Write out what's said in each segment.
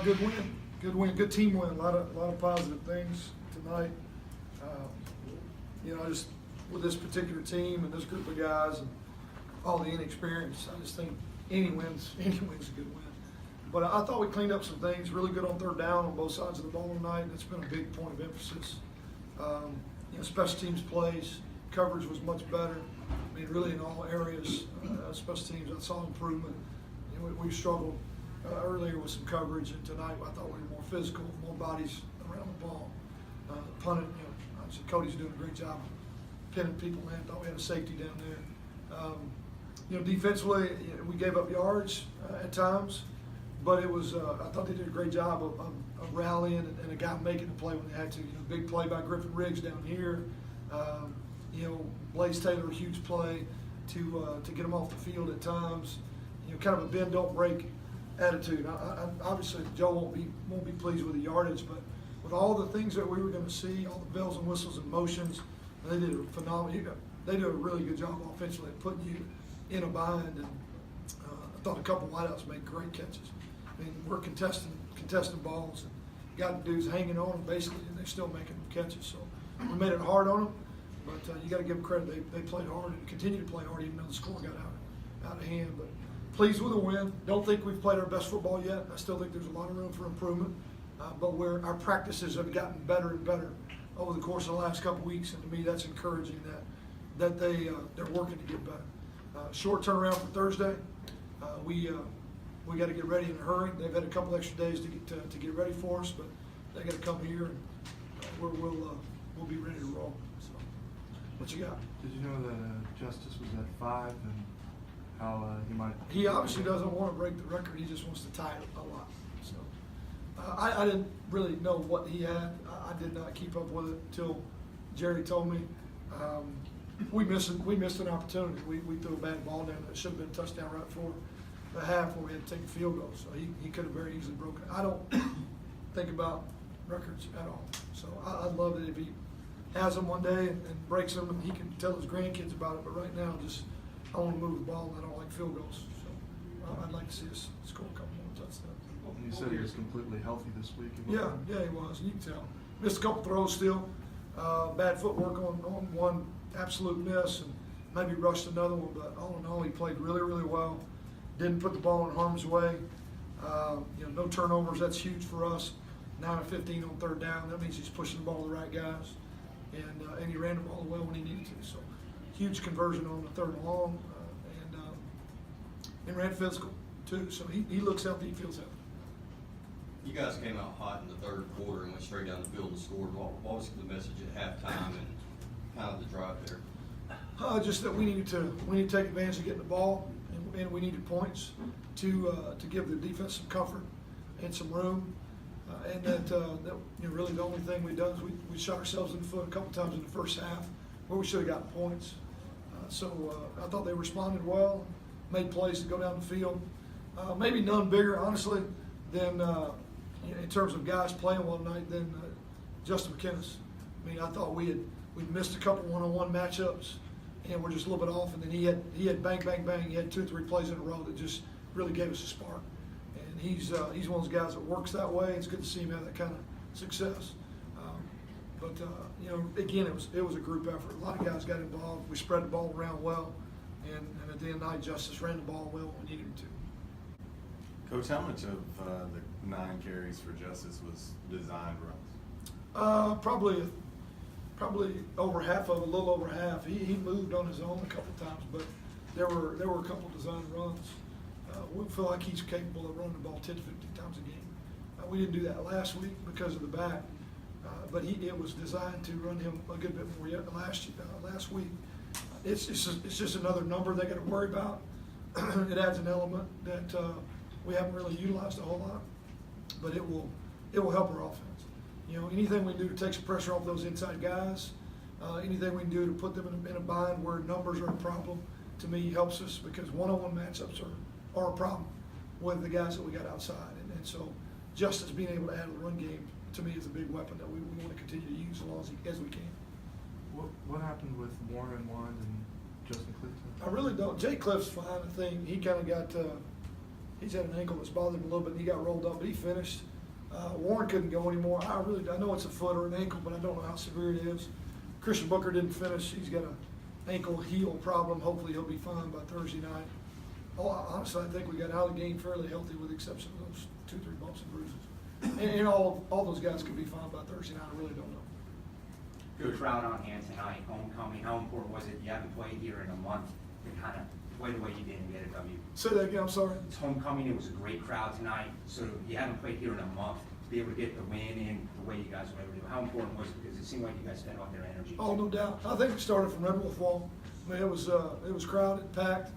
good win. Good win. Good team win. A lot of positive things tonight. Just with this particular team and this group of guys and all the inexperience, I just think any win's a good win. But I thought we cleaned up some things. Really good on third down on both sides of the ball tonight. That's been a big point of emphasis. Special teams plays, coverage was much better. I mean, really in all areas, special teams, I saw improvement. We struggled earlier with some coverage, and tonight I thought we were more physical, more bodies around the ball. Punting, obviously Cody's doing a great job pinning people in. Thought we had a safety down there. Defensively, we gave up yards at times, but it was I thought they did a great job of rallying and a guy making the play when they had to. Big play by Griffin Riggs down here. Blaze Taylor, a huge play to get him off the field at times. Kind of a bend don't break attitude. Obviously, Joe won't be pleased with the yardage, but with all the things that we were going to see, all the bells and whistles and motions, they did a phenomenal. They did a really good job offensively at putting you in a bind, and I thought a couple wideouts made great catches. I mean, we're contesting balls, and got dudes hanging on them basically, and they're still making catches. So we made it hard on them, but you got to give them credit. They played hard and continue to play hard, even though the score got out of hand. But pleased with the win. Don't think we've played our best football yet. I still think there's a lot of room for improvement, but our practices have gotten better and better over the course of the last couple weeks, and to me that's encouraging that they're working to get better. Short turnaround for Thursday. We got to get ready in a hurry. They've had a couple extra days to get ready for us, but they got to come here, and we'll be ready to roll. So, what you got? Did you know that Justice was at 5 and how he might? He obviously doesn't want to break the record. He just wants to tie it a lot. So I didn't really know what he had. I did not keep up with it until Jerry told me. We missed an opportunity. We threw a bad ball down that should have been a touchdown right before the half where we had to take a field goal. So he could have very easily broken it. I don't think about records at all. So I'd love it if he has them one day and breaks them, and he can tell his grandkids about it. But right now, I want to move the ball, and I don't like field goals. So I'd like to see us score a couple more touchdowns. You said he was completely healthy this week. Yeah, he was. You can tell. Missed a couple throws still. Bad footwork on one absolute miss, and maybe rushed another one. But all in all, he played really, really well. Didn't put the ball in harm's way. No turnovers. That's huge for us. 9 of 15 on third down. That means he's pushing the ball to the right guys, and he ran the ball well when he needed to. So huge conversion on the third and long, and ran physical too. So he looks healthy. He feels healthy. You guys came out hot in the third quarter and went straight down the field and scored. What was the message at halftime and kind of the drive there? Just that we need to take advantage of getting the ball, and we needed points to give the defense some comfort and some room, and that really the only thing we've done is we shot ourselves in the foot a couple times in the first half where we should have gotten points. So I thought they responded well, made plays to go down the field. Maybe none bigger, honestly, than in terms of guys playing well tonight than Justin McKinnis. I mean, I thought we'd missed a couple one-on-one matchups, and we're just a little bit off. And then he had bang, bang, bang. He had 2 or 3 plays in a row that just really gave us a spark. And he's one of those guys that works that way. It's good to see him have that kind of success. Again, it was a group effort. A lot of guys got involved. We spread the ball around well, and at the end of the night, Justice ran the ball well when we needed him to. Coach, how much of the 9 carries for Justice was designed runs? Probably over half of it, a little over half. He moved on his own a couple times, but there were a couple designed runs. We feel like he's capable of running the ball 10 to 15 times a game. We didn't do that last week because of the back, but it was designed to run him a good bit more yet last week. It's just another number they got to worry about. It adds an element that we haven't really utilized a whole lot, but it will help our offense. Anything we do to take some pressure off those inside guys, anything we can do to put them in a bind where numbers are a problem, to me helps us, because one-on-one matchups are a problem with the guys that we got outside. And so Justice being able to add a run game, to me, is a big weapon that we want to continue to use as long as we can. What happened with Warren Wand and Justin Clifton? I really don't. Jay Cliff's fine. I think he kind of got he's had an ankle that's bothered him a little bit, and he got rolled up, but he finished. Warren couldn't go anymore. I know it's a foot or an ankle, but I don't know how severe it is. Christian Booker didn't finish. He's got an ankle heel problem. Hopefully he'll be fine by Thursday night. Oh, honestly, I think we got out of the game fairly healthy with the exception of those 2-3 bumps and bruises. And all those guys could be fine by Thursday night. I really don't know. Good crowd on hand tonight, homecoming. How important was it? You haven't played here in a month to kind of play the way you did and get a W. Say that again, I'm sorry. It's homecoming. It was a great crowd tonight. So you haven't played here in a month to be able to get the win in the way you guys were able to do. How important was it? Because it seemed like you guys spent all their energy. Oh, no doubt. I think it started from Red Wolf Wall. I mean, it was crowded, packed.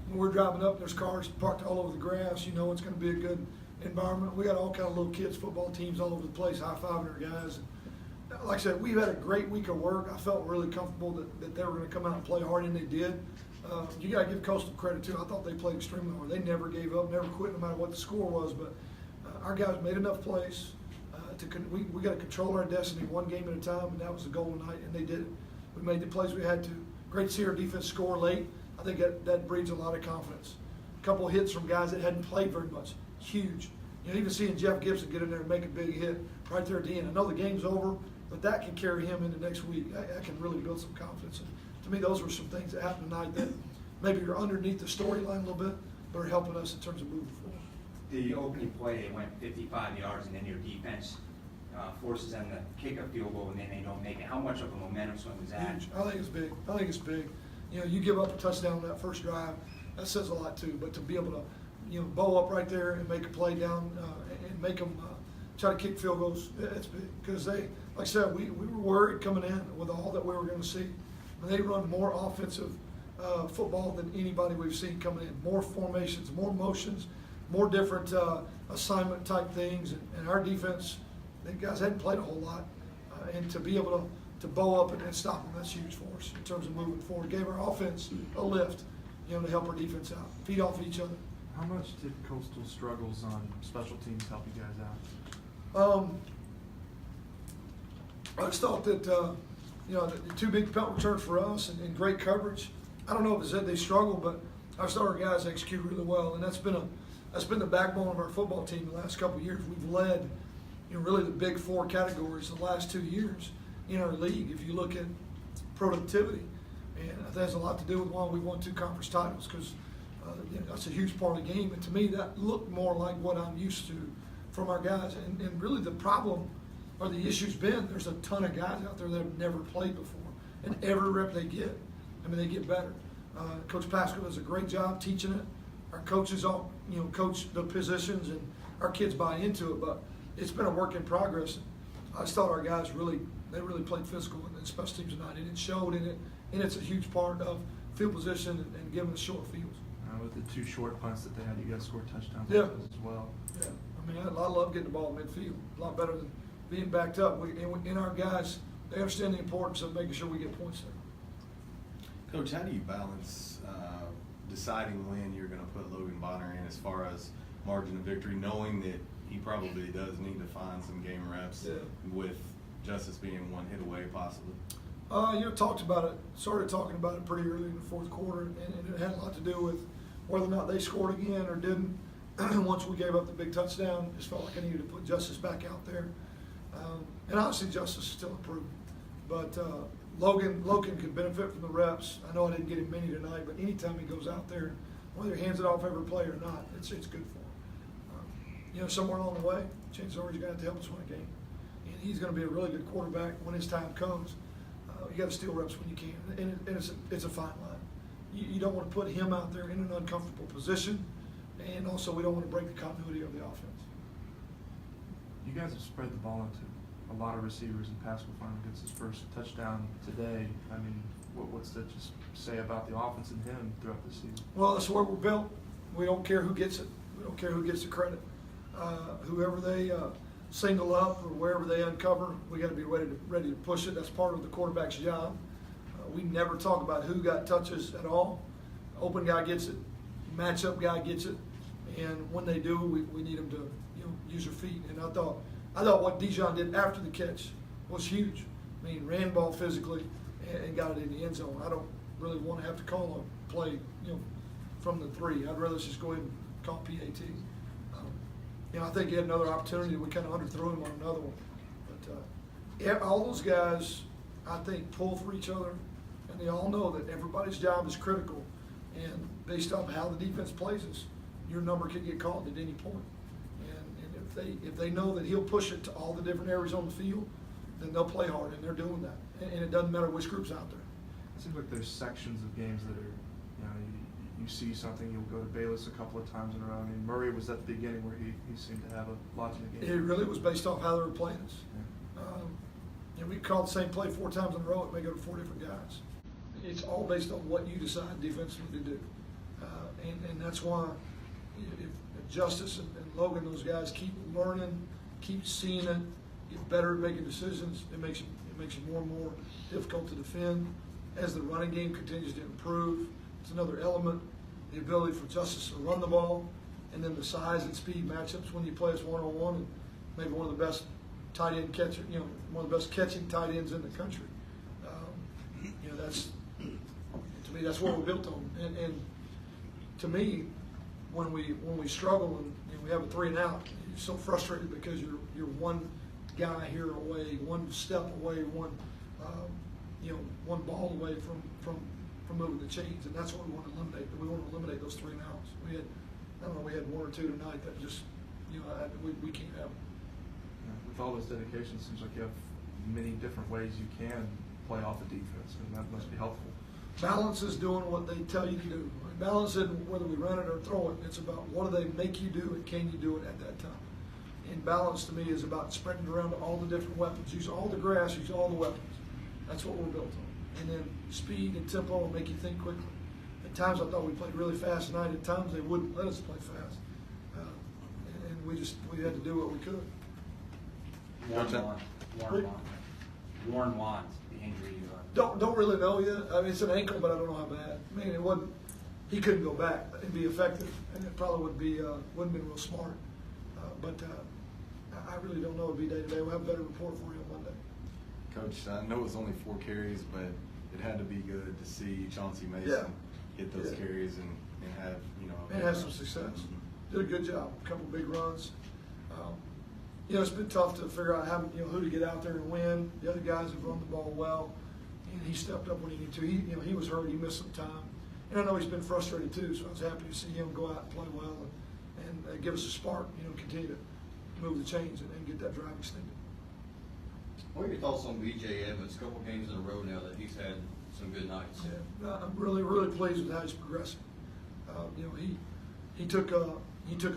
When we're driving up, there's cars parked all over the grass. You know it's going to be a good environment. We got all kind of little kids football teams all over the place, high-fiving our guys. And like I said, we've had a great week of work. I felt really comfortable that they were going to come out and play hard, and they did. You got to give Coastal credit, too. I thought they played extremely hard. They never gave up, never quit, no matter what the score was. But our guys made enough plays. We got to control our destiny one game at a time, and that was the goal tonight, and they did it. We made the plays we had to. Great to see our defense score late. I think that breeds a lot of confidence. A couple of hits from guys that hadn't played very much. Huge. You know, even seeing Jeff Gibson get in there and make a big hit right there at the end. I know the game's over, but that can carry him into next week. That can really build some confidence. And to me, those were some things that happened tonight that maybe are underneath the storyline a little bit, but are helping us in terms of moving forward. The opening play, they went 55 yards, and then your defense forces them to kick a field goal, and then they don't make it. How much of a momentum swing was that? Huge. I think it's big. I think it's big. You know, you give up a touchdown on that first drive, that says a lot too. But to be able to, you know, bow up right there and make a play down and make them try to kick field goals, it's big. Because they, like I said, we were worried coming in with all that we were going to see. And they run more offensive football than anybody we've seen coming in. More formations, more motions, more different assignment type things. And our defense, the guys hadn't played a whole lot. And to be able to bow up and stop them, that's huge for us in terms of moving forward. Gave our offense a lift, you know, to help our defense out. Feed off each other. How much did Coastal struggles on special teams help you guys out? I just thought that, you know, the two big punt returns for us and great coverage. I don't know if it's that they struggle, but I just thought our guys execute really well, and that's been the backbone of our football team the last couple of years. We've led, you know, really the big four categories the last 2 years in our league. If you look at productivity, and I think that's a lot to do with why we won 2 conference titles, because you know, that's a huge part of the game. And to me, that looked more like what I'm used to from our guys. And really the problem or the issue's been there's a ton of guys out there that have never played before. And every rep they get, I mean, they get better. Coach Pascal does a great job teaching it. Our coaches all, you know, coach the positions, and our kids buy into it. But it's been a work in progress. I just thought our guys really played physical in special teams tonight, and it showed in it. And it's a huge part of field position and giving us short fields. With the 2 short punts that they had, you guys scored touchdowns Yeah. as well. Yeah, I mean, I love getting the ball midfield. A lot better than being backed up. And our guys, they understand the importance of making sure we get points there. Coach, how do you balance deciding when you're going to put Logan Bonner in as far as margin of victory, knowing that he probably does need to find some game reps with Justice being one hit away possibly? You know, started talking about it pretty early in the fourth quarter, and it had a lot to do with whether or not they scored again or didn't. Once we gave up the big touchdown, just felt like I needed to put Justice back out there. And obviously Justice is still improving. But Logan could benefit from the reps. I know I didn't get him many tonight, but anytime he goes out there, whether he hands it off every play or not, it's good for him. You know, somewhere along the way, chances are he's going to have to help us win a game. And he's going to be a really good quarterback when his time comes. You got to steal reps when you can, and it's a fine line. You don't want to put him out there in an uncomfortable position, and also we don't want to break the continuity of the offense. You guys have spread the ball into a lot of receivers, and Pascal finally gets his first touchdown today. I mean, what's that just say about the offense and him throughout the season? Well, that's where we're built. We don't care who gets it. We don't care who gets the credit. Whoever they single up or wherever they uncover, we got to be ready to push it. That's part of the quarterback's job. We never talk about who got touches at all. Open guy gets it, matchup guy gets it, and when they do, we need them to, you know, use their feet. And I thought what Dijon did after the catch was huge. I mean, ran ball physically and got it in the end zone. I don't really want to have to call a play, you know, from the 3. I'd rather just go ahead and call PAT. I think he had another opportunity. We kind of underthrew him on another one. But yeah, all those guys, I think, pull for each other, and they all know that everybody's job is critical. And based off how the defense plays us, your number can get called at any point. And if they know that he'll push it to all the different areas on the field, then they'll play hard, and they're doing that. And it doesn't matter which group's out there. It seems like there's sections of games that are, you see something, you'll go to Bayless a couple of times in a row. I mean, Murray was at the beginning where he seemed to have a lot in the game. It really was based off how they were playing us. Yeah. We called the same play 4 times in a row. It may go to 4 different guys. It's all based on what you decide defensively to do. And that's why if Justice and Logan, those guys, keep learning, keep seeing it, get better at making decisions, it makes it more and more difficult to defend. As the running game continues to improve, it's another element. The ability for Justice to run the ball, and then the size and speed matchups when you play us one-on-one, and maybe one of the best tight end catcher, one of the best catching tight ends in the country. That's, to me, that's what we're built on. And to me, when we struggle and we have a 3 and out, you're so frustrated because you're one guy here away, one step away, one ball away from moving the chains, and that's what we want to eliminate. We want to eliminate those 3 and outs. We had 1 or 2 tonight that just, we can't have them. Yeah, with all this dedication, it seems like you have many different ways you can play off the defense, and that must be helpful. Balance is doing what they tell you to do. Balance isn't whether we run it or throw it. It's about what do they make you do and can you do it at that time. And balance to me is about spreading around all the different weapons. Use all the grass, use all the weapons. That's what we're built on. And then speed and tempo will make you think quickly. At times I thought we played really fast tonight. At times they wouldn't let us play fast. And we had to do what we could. Warren Wand, the injury. Don't really know yet. I mean, it's an ankle, but I don't know how bad. I mean, it wasn't. He couldn't go back and be effective, and it probably wouldn't been real smart. But I really don't know. It'll be day to day. We'll have a better report for you on Monday. Coach, I know it was only 4 carries, but it had to be good to see Chauncey Mason hit those carries and have And have some success. Mm-hmm. Did a good job. A couple big runs. It's been tough to figure out who to get out there and win. The other guys have run the ball well, and he stepped up when he needed to. He was hurt. He missed some time, and I know he's been frustrated too. So I was happy to see him go out and play well and give us a spark. Continue to move the chains and get that drive extended. What are your thoughts on B.J. Evans? A couple games in a row now that he's had some good nights. Yeah, I'm really, really pleased with how he's progressing. He took a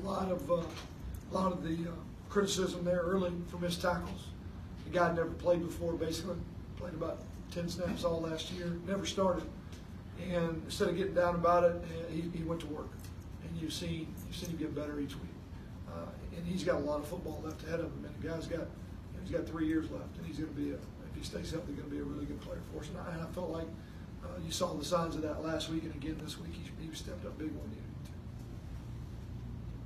lot of the criticism there early from his tackles. The guy had never played before, basically played about 10 snaps all last year, never started, and instead of getting down about it, he went to work, and you've seen him get better each week. And he's got a lot of football left ahead of him, and the guy's got 3 years left, and he's going to be if he stays healthy, going to be a really good player for us. And I felt like you saw the signs of that last week, and again this week he stepped up big when he needed to.